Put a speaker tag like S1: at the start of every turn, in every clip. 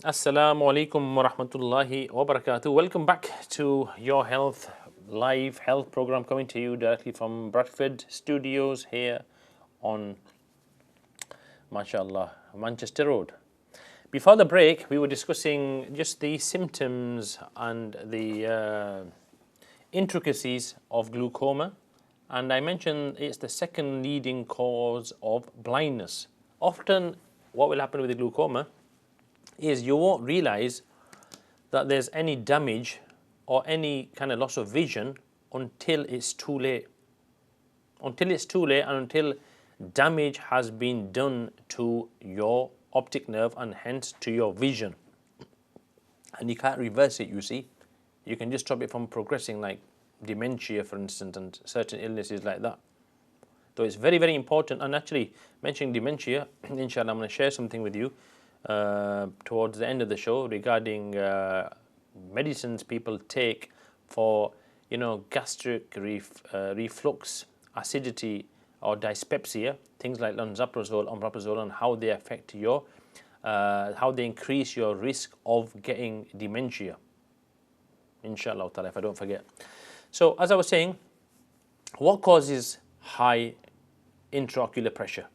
S1: Assalamu alaikum wa rahmatullahi wa barakatuh. Welcome back to Your Health live health program coming to you directly from Bradford Studios here on, mashallah, Manchester Road. Before the break, we were discussing just the symptoms and the intricacies of glaucoma, and I mentioned it's the second leading cause of blindness. Often, what will happen with the glaucoma is you won't realize that there's any damage or any kind of loss of vision until it's too late. Until it's too late and until damage has been done to your optic nerve and hence to your vision. And you can't reverse it, you see. You can just stop it from progressing, like dementia, for instance, and certain illnesses like that. So it's very, very important. And actually, mentioning dementia, inshallah, I'm going to share something with you towards the end of the show regarding medicines people take for, gastric reflux, acidity, or dyspepsia, things like lansoprazole, omeprazole, and how they affect your, how they increase your risk of getting dementia. Inshallah ta'ala, if I don't forget. So, as I was saying, what causes high intraocular pressure?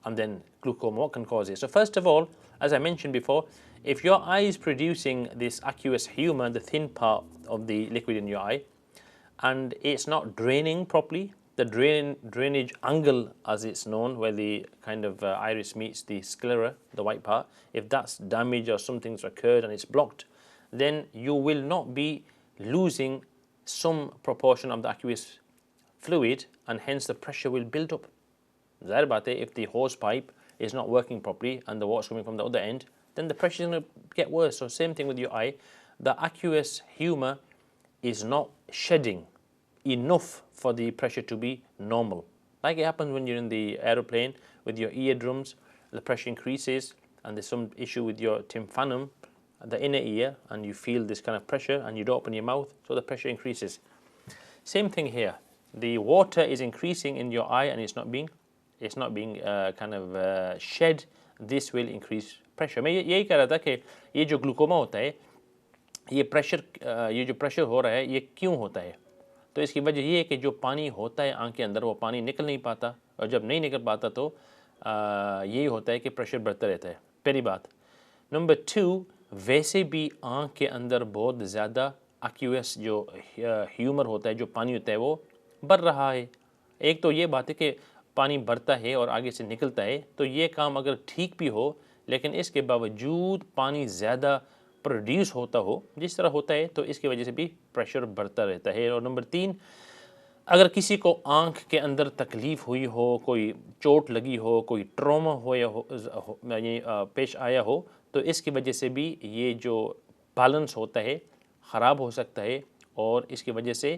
S1: And then glaucoma, what can cause it? So first of all, as I mentioned before, if your eye is producing this aqueous humor, the thin part of the liquid in your eye, and it's not draining properly, the drainage angle, as it's known, where the kind of iris meets the sclera, the white part, if that's damaged or something's occurred and it's blocked, then you will not be losing some proportion of the aqueous fluid, and hence the pressure will build up. Zahir baat hai, if the hose pipe is not working properly and the water's coming from the other end, then the pressure is going to get worse. So same thing with your eye. The aqueous humor is not shedding enough for the pressure to be normal. Like it happens when you're in the aeroplane with your eardrums, the pressure increases and there's some issue with your tympanum, the inner ear, and you feel this kind of pressure and you don't open your mouth, so the pressure increases. Same thing here. The water is increasing in your eye and it's not being shed. This will increase pressure. मैं यही कह रहा था कि ये जो glaucoma होता है, ये जो प्रेशर हो रहा है, ये क्यों होता है? तो इसकी वजह ये है कि जो पानी होता है आँख के अंदर, वो पानी निकल नहीं पाता, और जब नहीं निकल पाता तो यही होता है कि प्रेशर बढ़ता रहता है. पहली बात. नंबर 2, वैसे भी आँख के अंदर बहुत ज़्यादा एक्यूएस जो ह्यूमर होता है, जो पानी होता है, वो बढ़ रहा है. एक तो ये बात है कि पानी बढ़ता है और आगे से निकलता है, तो ये काम अगर ठीक भी हो, लेकिन इसके बावजूद पानी ज़्यादा प्रोड्यूस होता हो, जिस तरह होता है, तो इसकी वजह से भी प्रेशर बढ़ता रहता है. और नंबर 3, अगर किसी को आँख के अंदर तकलीफ़ हुई हो, कोई चोट लगी हो, कोई ट्रॉमा हो या पेश आया हो, तो इसकी वजह से भी ये जो बैलेंस होता है ख़राब हो सकता है, और इसकी वजह से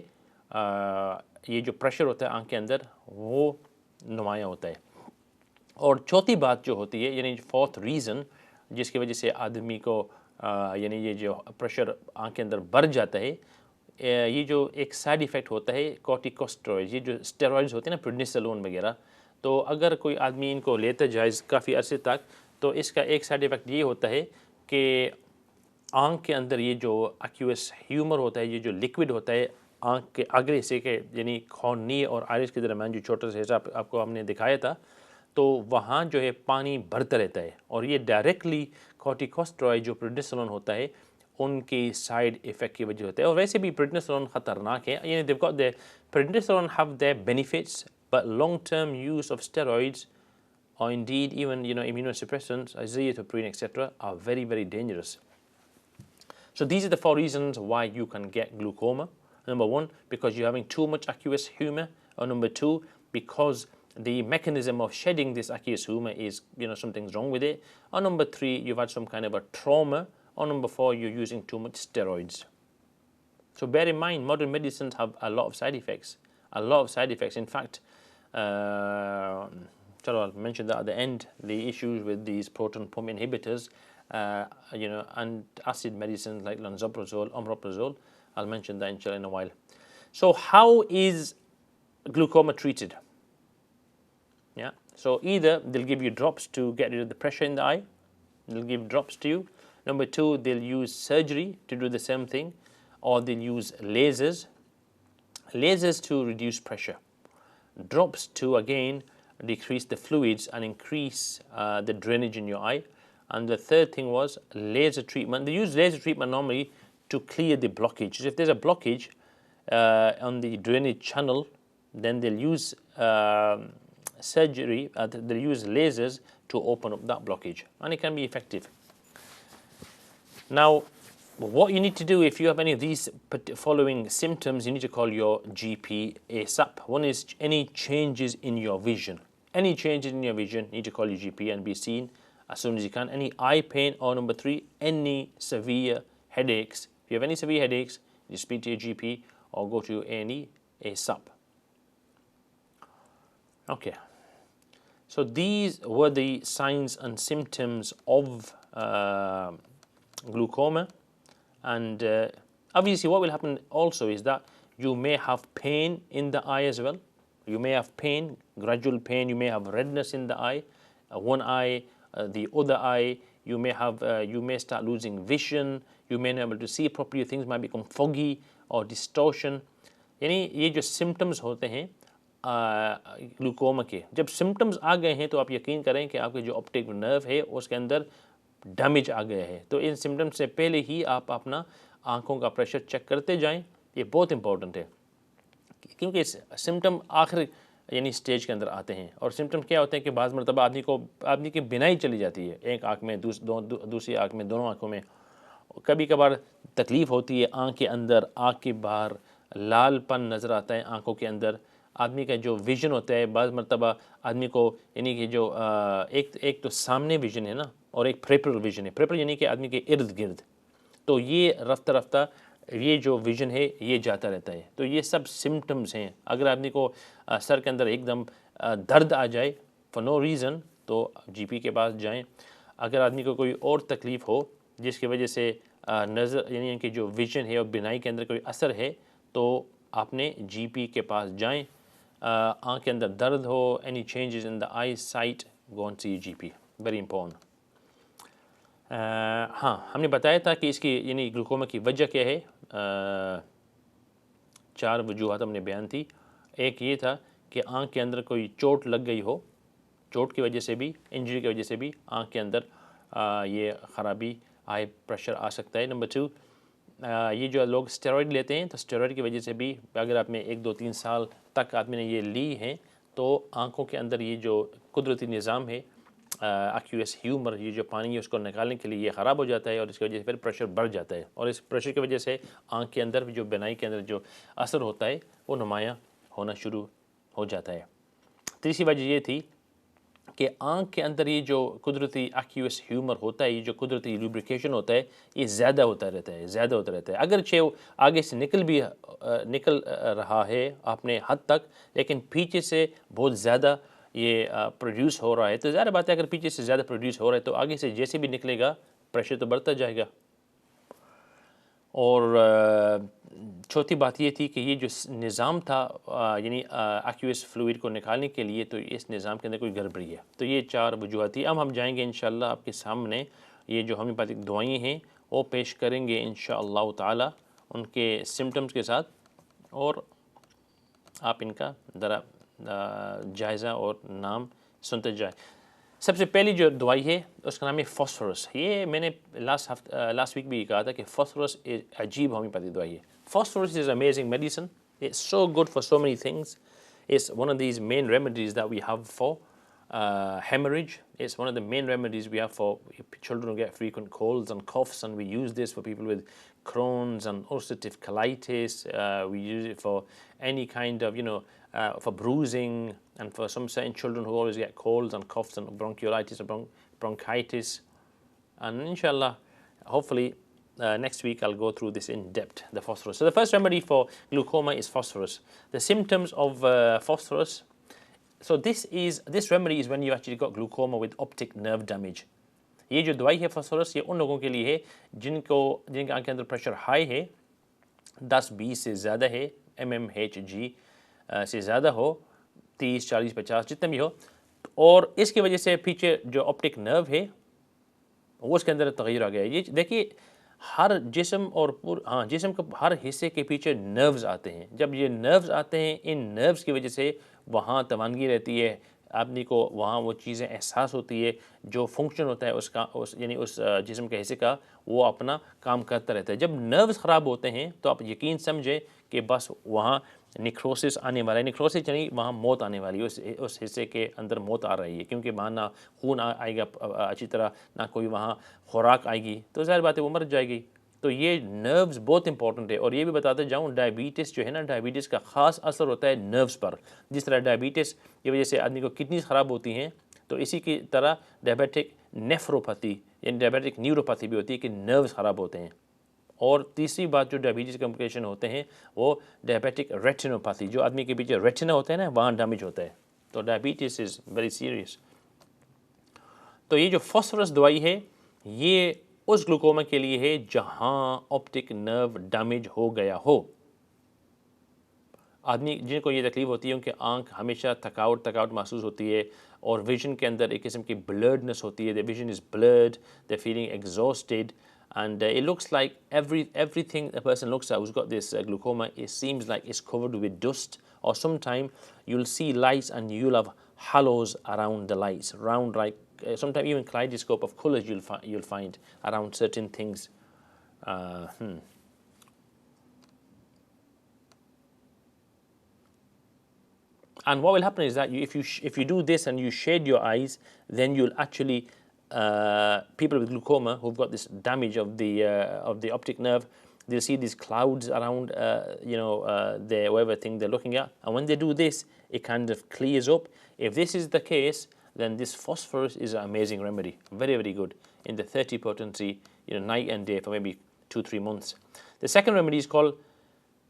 S1: ये जो प्रेशर होता है आँख के अंदर वो नुमायाँ होता है. और चौथी बात जो होती है, यानी 4th रीज़न जिसकी वजह से आदमी को यानी ये जो प्रेशर आँख के अंदर बढ़ जाता है, ये जो एक साइड इफ़ेक्ट होता है कॉर्टिकोस्टेरॉइड्स, ये जो स्टेरॉइड्स होते हैं ना, प्रेडनिसोलोन वगैरह, तो अगर कोई आदमी इनको लेता जाए काफ़ी अरसे तक, तो इसका एक साइड इफ़ेक्ट ये होता है कि आँख के अंदर ये जो एक्यूअस ह्यूमर होता है, ये जो लिक्विड होता है आँख के आगे से के यानी कॉर्निया और आइरिस के दरमियान जो छोटा सा हिस्सा आपको हमने दिखाया था, तो वहाँ जो है पानी भरता रहता है, और ये डायरेक्टली कॉर्टिकोस्टेरॉइड जो प्रेडनिसोलोन होता है उनके साइड इफ़ेक्ट की वजह होता है. और वैसे भी प्रेडनिसोलोन ख़तरनाक है, यानी they've got the prednisolone have their benefits, but long-term use of steroids or indeed even immunosuppressants, azathioprine, etc., are very, very dangerous. So these are the 4 reasons why you can get glaucoma. Number 1, because you're having too much aqueous humor, or number 2, because the mechanism of shedding this aqueous humor is, something's wrong with it, or number 3, you've had some kind of a trauma, or number 4, you're using too much steroids. So bear in mind, modern medicines have a lot of side effects. In fact, I'll mention that at the end, the issues with these proton pump inhibitors, and acid medicines like lansoprazole, omeprazole. I'll mention that inshallah in a while. So how is glaucoma treated? So either they'll give you drops to get rid of the pressure in the eye, they'll give drops to you. Number 2, they'll use surgery to do the same thing, or they'll use lasers to reduce pressure, drops to again decrease the fluids and increase the drainage in your eye. And the third thing was laser treatment. They use laser treatment normally to clear the blockage. So if there's a blockage on the drainage channel, then they'll use surgery, they'll use lasers to open up that blockage, and it can be effective. Now, what you need to do if you have any of these following symptoms, you need to call your GP ASAP. One is any changes in your vision. Any changes in your vision, you need to call your GP and be seen as soon as you can. Any eye pain, or number 3, any severe headaches. If you have any severe headaches, you speak to your GP or go to A&E ASAP. Okay. So these were the signs and symptoms of glaucoma. And obviously what will happen also is that you may have pain in the eye as well. You may have pain, gradual pain. You may have redness in the eye, one eye, the other eye. You may start losing vision. You may not be able to see properly. Things might become foggy or distortion. यानी ये जो symptoms होते हैं glaucoma के, जब symptoms आ गए हैं तो आप यकीन करें कि आपके जो ऑप्टिक नर्व है उसके अंदर डैमेज आ गया है. तो इन सिम्टम्स से पहले ही आप अपना आंखों का प्रेशर चेक करते जाएं. ये बहुत इंपॉर्टेंट है क्योंकि सिम्टम आखिर यानी स्टेज के अंदर आते हैं. और सिम्टम क्या होते हैं कि बाज़ मरतबा आदमी की बिनाई चली जाती है, एक आँख में, दूसरी आँख में, दोनों आँखों में. कभी कभार तकलीफ़ होती है आँख के अंदर, आँख के बाहर लालपन नज़र आता है आँखों के अंदर. आदमी का जो विजन होता है बाज़ मरतबा आदमी को यानी कि जो एक तो सामने विजन है ना, और एक प्रेपरल विजन है. प्रेपरल यानी कि आदमी के इर्द गिर्द. तो ये रफ्ता रफ्ता ये जो विजन है ये जाता रहता है. तो ये सब सिम्टम्स हैं. अगर आदमी को सर के अंदर एकदम दर्द आ जाए फॉर नो रीज़न तो जीपी के पास जाएं. अगर आदमी को कोई और तकलीफ़ हो जिसकी वजह से नज़र यानी कि जो विजन है और बिनाई के अंदर कोई असर है तो आपने जीपी के पास जाएं. आँख के अंदर दर्द हो, any changes in the eyesight, go and see GP, very important. हाँ, हमने बताया था कि इसकी यानी ग्लूकोमा की वजह क्या है. 4 वजूहात हमने बयान थी. एक ये था कि आँख के अंदर कोई चोट लग गई हो, चोट की वजह से भी, इंजरी की वजह से भी आँख के अंदर ये ख़राबी, आई प्रेशर आ सकता है. नंबर 2, ये जो लोग स्टेरॉइड लेते हैं तो स्टेरॉइड की वजह से भी अगर आप में 1, 2, 3 साल तक आदमी ने ये ली है तो आँखों के अंदर ये जो कुदरती निज़ाम है एक्यूएस ह्यूमर, ये जो पानी है उसको निकालने के लिए ये ख़राब हो जाता है और इसकी वजह से फिर प्रेशर बढ़ जाता है. और इस प्रेशर की वजह से आँख के अंदर जो बिनाई के अंदर जो असर होता है वो नुमायाँ होना शुरू हो जाता है. तीसरी वजह ये थी कि आँख के अंदर ये जो कुदरती एक्यूएस ह्यूमर होता है, ये जो कुदरती लुब्रिकेशन होता है, ये ज़्यादा होता रहता है. अगरचे वो आगे से निकल रहा है अपने हद तक, लेकिन पीछे से बहुत ज़्यादा ये प्रोड्यूस हो रहा है. तो ज़ाहिर बात है अगर पीछे से ज़्यादा प्रोड्यूस हो रहा है तो आगे से जैसे भी निकलेगा प्रेशर तो बढ़ता जाएगा. और चौथी बात ये थी कि ये जो निज़ाम था यानी एक्यूएस फ्लूइड को निकालने के लिए, तो इस निज़ाम के अंदर कोई गड़बड़ी है. तो ये 4 वजूहात थी. अब हम जाएंगे इंशाअल्लाह आपके सामने ये जो होम्योपैथिक दवाएँ हैं वो पेश करेंगे इंशाअल्लाह ताला उनके सिम्टम्स के साथ, और आप इनका ज़रा जायज़ा और नाम सुनते जाए. सबसे पहली जो दवाई है उसका नाम है फॉस्फोरस. ये मैंने लास्ट वीक भी कहा था कि फॉस्फोरस एक अजीब होम्योपैथिक दवाई है. Phosphorus is amazing medicine. It's so good for so many things. It's one of these main remedies that we have for hemorrhage. It's one of the main remedies we have for children who get frequent colds and coughs, and we use this for people with Crohn's and ulcerative colitis. We use it for any kind of, for bruising, and for some certain children who always get colds and coughs and bronchiolitis or bronchitis. And inshallah, hopefully, next week I'll go through this in depth, the phosphorus. So the first remedy for glaucoma is phosphorus. The symptoms of phosphorus. So this remedy is when you actually got glaucoma with optic nerve damage. ये जो दवाई है phosphorus, ये उन लोगों के लिए है जिनके आँख के अंदर प्रेशर हाई है, 10-20 से ज़्यादा है, mmHg से ज़्यादा हो, 30, 40, 50 जितना भी हो, और इसकी वजह से पीछे जो ऑप्टिक नर्व है وہ اس کے اندر تغیر آ گیا ہے. یہ دیکھیے ہر جسم اور جسم کا ہر حصے کے پیچھے نروز آتے ہیں. جب یہ نروز آتے ہیں ان نروز کی وجہ سے وہاں توانگی رہتی ہے آدمی کو, وہاں وہ چیزیں احساس ہوتی ہے, جو فنکشن ہوتا ہے اس کا یعنی اس جسم کے حصے کا وہ اپنا کام کرتا رہتا ہے. جب نروز خراب ہوتے ہیں تو آپ یقین سمجھیں کہ بس وہاں نیکروسس آنے والا ہے. نیکروسس یعنی وہاں موت آنے والی ہے, اس حصے کے اندر موت آ رہی ہے, کیونکہ وہاں نہ خون آئے گا اچھی طرح, نہ کوئی وہاں خوراک آئے گی, تو ظاہر بات ہے وہ مر جائے گی. تو یہ نروز بہت امپورٹنٹ ہے. اور یہ بھی بتاتے جاؤں ڈائبٹیس جو ہے نا, ڈائبٹیس کا خاص اثر ہوتا ہے نروز پر. جس طرح ڈائبٹیس کی وجہ سے آدمی کو کڈنیز خراب ہوتی ہیں, تو اسی کی طرح ڈائبیٹک نیفروپیتھی یعنی ڈائبیٹک نیوروپیتھی بھی ہوتی ہے کہ نروز خراب ہوتے ہیں. اور تیسری بات جو ڈائبٹیز کمپلیکیشن ہوتے ہیں وہ ڈائبیٹک ریٹینوپیتھی, جو آدمی کے پیچھے ریٹینا ہوتا ہے نا وہاں ڈیمیج ہوتا ہے. تو ڈائبٹیس از ویری سیریس. تو یہ جو فاسفورس دوائی ہے یہ اس گلوکوما کے لیے ہے جہاں آپٹک نرو ڈیمیج ہو گیا ہو. آدمی جن کو یہ تکلیف ہوتی ہے ان کے آنکھ ہمیشہ تھکاوٹ محسوس ہوتی ہے, اور ویژن کے اندر ایک قسم کی بلرڈنس ہوتی ہے. the vision is blurred, they're feeling exhausted, and it looks like everything a person looks at who's got this glaucoma, it seems like it's covered with dust, or sometime you'll see lights and you'll have halos around the lights, round like sometimes even kaleidoscope of colors you'll find around certain things. And what will happen is that if you do this and you shade your eyes, then you'll actually people with glaucoma who've got this damage of the optic nerve, they'll see these clouds around the whatever thing they're looking at, and when they do this, it kind of clears up. If this is the case, then this phosphorus is an amazing remedy, very very good in the 30 potency, night and day for maybe 2-3 months. The second remedy is called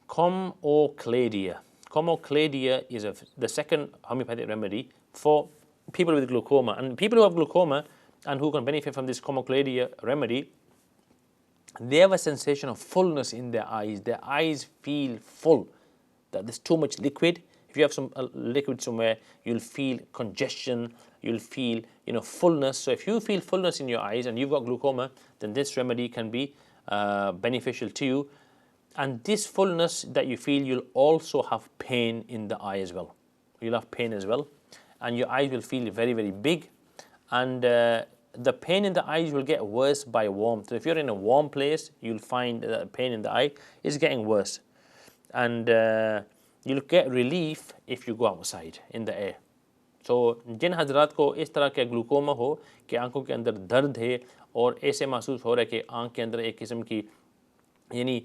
S1: comocladia. Comocladia is the second homeopathic remedy for people with glaucoma. And people who have glaucoma and who can benefit from this comocladia remedy, they have a sensation of fullness in their eyes. Their eyes feel full, that there's too much liquid. If you have some liquid somewhere, you'll feel congestion, you'll feel fullness. So if you feel fullness in your eyes and you've got glaucoma, then this remedy can be beneficial to you. And this fullness that you feel, you'll also have pain in the eye as well. You'll have pain as well, and your eyes will feel very very big, and the pain in the eyes will get worse by warmth. So if you're in a warm place, you'll find that pain in the eye is getting worse, and you'll get relief if you go outside in the air. So جن حضرات کو اس طرح کا glaucoma ہو کہ آنکھوں کے اندر درد ہے اور ایسے محسوس ہو رہا ہے کہ آنکھ کے اندر ایک قسم کی یعنی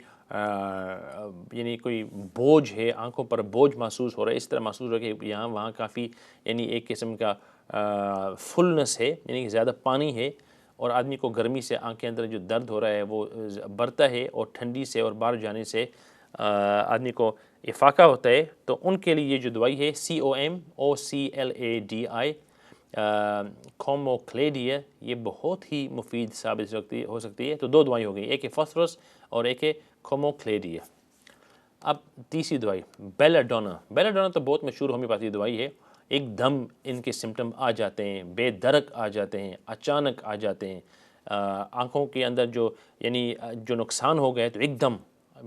S1: کوئی بوجھ ہے, آنکھوں پر بوجھ محسوس ہو رہا ہے, اس طرح محسوس ہو رہا ہے کہ یہاں وہاں کافی ایک قسم کا فلنس ہے, یعنی کہ زیادہ پانی ہے, اور آدمی کو گرمی سے آنکھ کے اندر جو درد ہو رہا ہے وہ بڑھتا ہے, اور ٹھنڈی سے اور باہر جانے سے آدمی کو افاقہ ہوتا ہے. تو ان کے لیے یہ جو دوائی ہے COMOCLADI comocladia, یہ بہت ہی مفید ثابت ہو سکتی ہے. تو دو دوائی ہو گئی, ایک ہے فاسفورس اور ایک ہے comocladia. اب تیسری دوائی بیلاڈونا. بیلاڈونا تو بہت مشہور ہومیوپیتھی دوائی ہے. ایک دم ان کے سمٹم آ جاتے ہیں, بے درک آ جاتے ہیں, اچانک آ جاتے ہیں, آنکھوں کے اندر جو نقصان ہو گئے تو ایک دم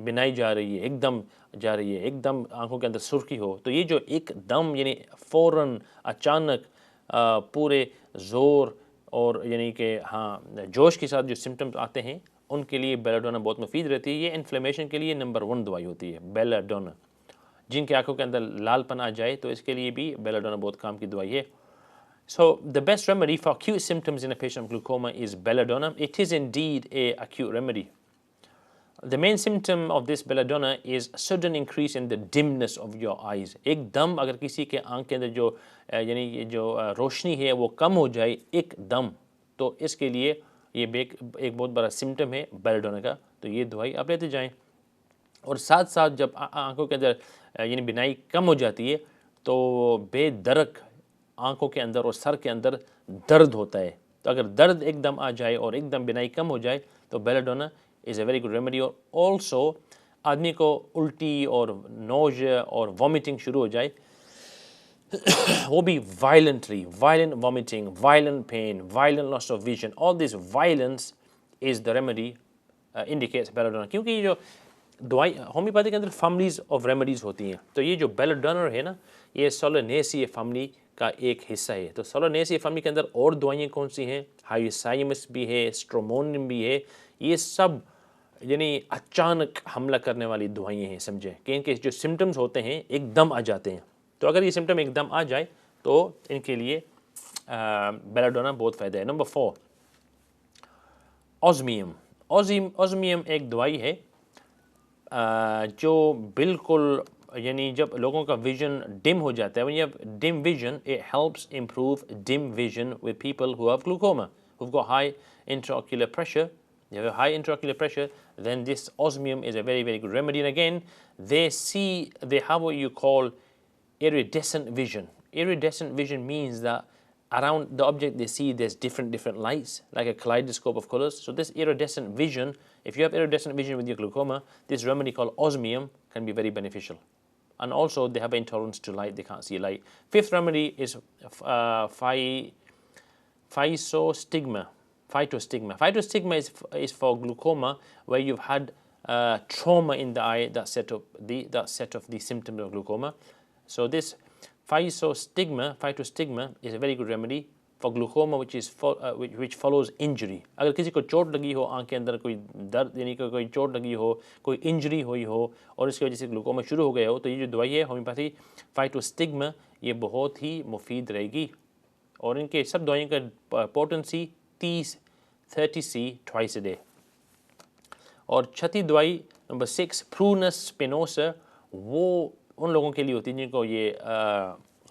S1: بینائی جا رہی ہے, ایک دم جا رہی ہے, ایک دم آنکھوں کے اندر سرخی ہو. تو یہ جو ایک دم یعنی فوراً اچانک پورے زور اور یعنی کہ جوش کے ساتھ جو سمٹمز آتے ہیں, ان کے لیے بیلاڈونا بہت مفید رہتی ہے. یہ انفلیمیشن کے لیے نمبر 1 دوائی ہوتی ہے بیلاڈونا. جن کے آنکھوں کے اندر لال پن آ جائے تو اس کے لیے بھی بیلاڈونا بہت کام کی دوائی ہے. So the best remedy for acute symptoms in a patient with glaucoma is belladonna. It is indeed a acute remedy. The main symptom of this belladonna is sudden increase in the dimness of your eyes. ایک دم اگر کسی کے آنکھ کے اندر یعنی جو روشنی ہے وہ کم ہو جائے ایک دم, تو اس کے لیے یہ ایک بہت بڑا سمٹم ہے بیلاڈونا کا. تو یہ دوائی آپ لیتے جائیں. اور ساتھ ساتھ جب آنکھوں کے اندر یعنی بینائی کم ہو جاتی ہے تو بے درک آنکھوں کے اندر اور سر کے اندر درد ہوتا ہے. تو اگر درد ایک دم آ جائے اور ایک دم بینائی کم ہو جائے تو بیلاڈونا از اے ویری گڈ ریمیڈی. اور آلسو آدمی کو الٹی اور نوزیا اور وامٹنگ شروع ہو جائے वो भी violently, violent vomiting, violent pain, violent loss of vision, all this violence is the remedy indicates belladonna. क्योंकि ये जो दवाई होम्योपैथी के अंदर फैमिलीज ऑफ रेमेडीज होती हैं, तो ये जो बेलाडोना है ना, ये सोलोनेसिए फैमिली का एक हिस्सा है। तो सोलोनेसिए फैमिली के अंदर और दवाइयाँ कौन सी हैं? हाइसाइमस भी है, स्ट्रोमोनियम भी है, ये सब यानी अचानक हमला करने वाली दवाइयाँ हैं, समझें कि इनके जो सिम्टम्स होते हैं एकदम आ जाते हैं। तो अगर ये सिम्टम एकदम आ जाए तो इनके लिए बेलाडोना बहुत फ़ायदा है। नंबर 4, ऑज़मियम। ऑज़मियम एक दवाई है जो बिल्कुल यानी जब लोगों का विजन डिम हो जाता है, when you have dim vision, it helps improve dim vision with people who have glaucoma, who've got high intraocular pressure. You have high intraocular pressure, then this osmium is a very, very good remedy. And again, they have what you call iridescent vision. Iridescent vision means that around the object they see there's different lights, like a kaleidoscope of colors. So this iridescent vision, if you have iridescent vision with your glaucoma, this remedy called osmium can be very beneficial. And also they have intolerance to light, they can't see light. Fifth remedy is phytostigma. Phytostigma is for glaucoma where you've had trauma in the eye that set off the symptoms of glaucoma. So this phytostigma is a very good remedy for glaucoma which follows injury. अगर किसी को चोट लगी हो, आँख के अंदर कोई दर्द यानी कि कोई चोट लगी हो, कोई इंजरी हुई हो और इसकी वजह से ग्लूकोमा शुरू हो गया हो, तो ये जो दवाई है होम्योपैथी फाइटोस्टिग्मा, ये बहुत ही मुफीद रहेगी। और इनके सब दवाइयों का potency 30C twice a day। और छठी दवाई नंबर 6, प्रूनस स्पिनोसा, वो उन लोगों के लिए होती है जिनको ये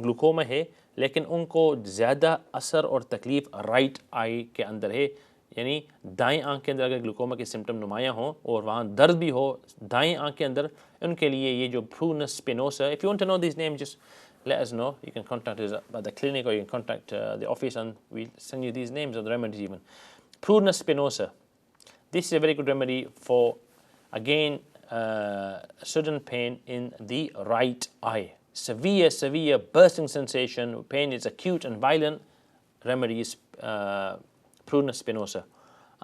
S1: ग्लूकोमा है लेकिन उनको ज़्यादा असर और तकलीफ़ राइट आई के अंदर है, यानी दाएं आंख के अंदर अगर ग्लूकोमा के सिम्टम नुमायाँ हों और वहाँ दर्द भी हो दाएं आंख के अंदर, उनके लिए ये जो Prunus spinosa, if you want to know this name just let us know. You can contact us at the clinic or you can contact the office and we'll send you these names of the remedies even. Prunus spinosa. This is a very good remedy for, again, sudden pain in the right eye. Severe bursting sensation, pain is acute and violent. Remedy is Prunus spinosa.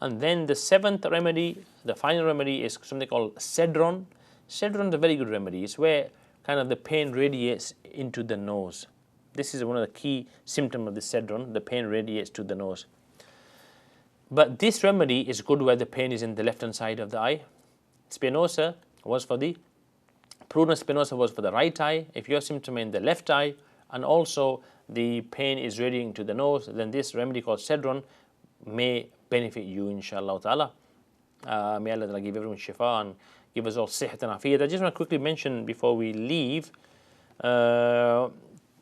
S1: And then the seventh remedy, the final remedy, is something called Cedron. Cedron is a very good remedy. It's where kind of the pain radiates into the nose. This is one of the key symptoms of the Cedron, the pain radiates to the nose. But this remedy is good where the pain is in the left-hand side of the eye. Spinosa was for the, Prunus spinosa was for the right eye. If your symptom in the left eye and also the pain is radiating to the nose, then this remedy called Cedron may benefit you, inshallah ta'ala. May Allah give everyone shifa and give us all sihat and afiyat. I just want to quickly mention before we leave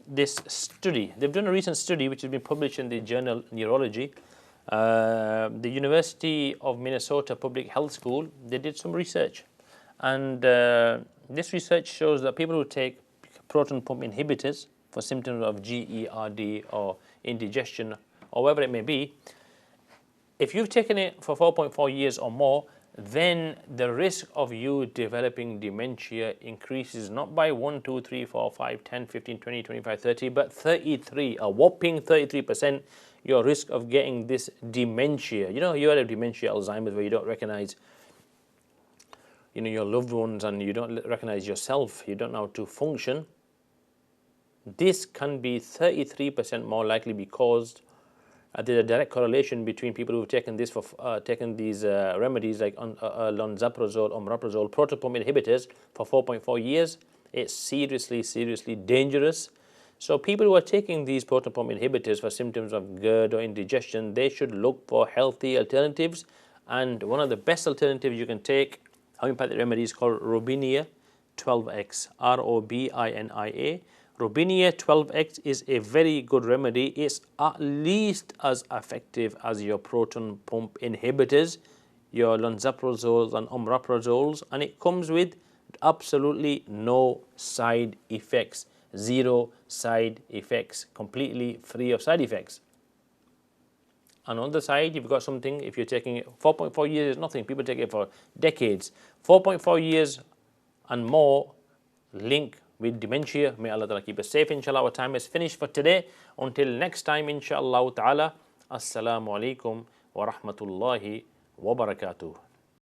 S1: this study. They've done a recent study which has been published in the journal Neurology. The University of Minnesota Public Health School, they did some research. And this research shows that people who take proton pump inhibitors for symptoms of GERD or indigestion or whatever it may be, if you've taken it for 4.4 years or more, then the risk of you developing dementia increases not by 1, 2, 3, 4, 5, 10, 15, 20, 25, 30, but 33, a whopping 33% your risk of getting this dementia. You know, you have dementia, Alzheimer's, where you don't recognize, you know, your loved ones and you don't recognize yourself, you don't know how to function. This can be 33% more likely because there's a direct correlation between people who've taken this for taken these remedies like lonzaprazole, omeprazole, proton pump inhibitors for 4.4 years. It's seriously dangerous. So people who are taking these proton pump inhibitors for symptoms of GERD or indigestion, they should look for healthy alternatives. And one of the best alternatives you can take, homeopathic remedy, is called Robinia 12X, R-O-B-I-N-I-A. Robinia 12X is a very good remedy. It's at least as effective as your proton pump inhibitors, your lonzaprazoles and omeprazoles, and it comes with absolutely no side effects, 0 side effects, completely free of side effects. And on the side, you've got something, if you're taking it, 4.4 years is nothing. People take it for decades. 4.4 years and more link with dementia. May Allah Ta'ala keep us safe. Inshallah, our time is finished for today. Until next time, inshallah ta'ala, assalamu alaikum wa rahmatullahi wa barakatuh.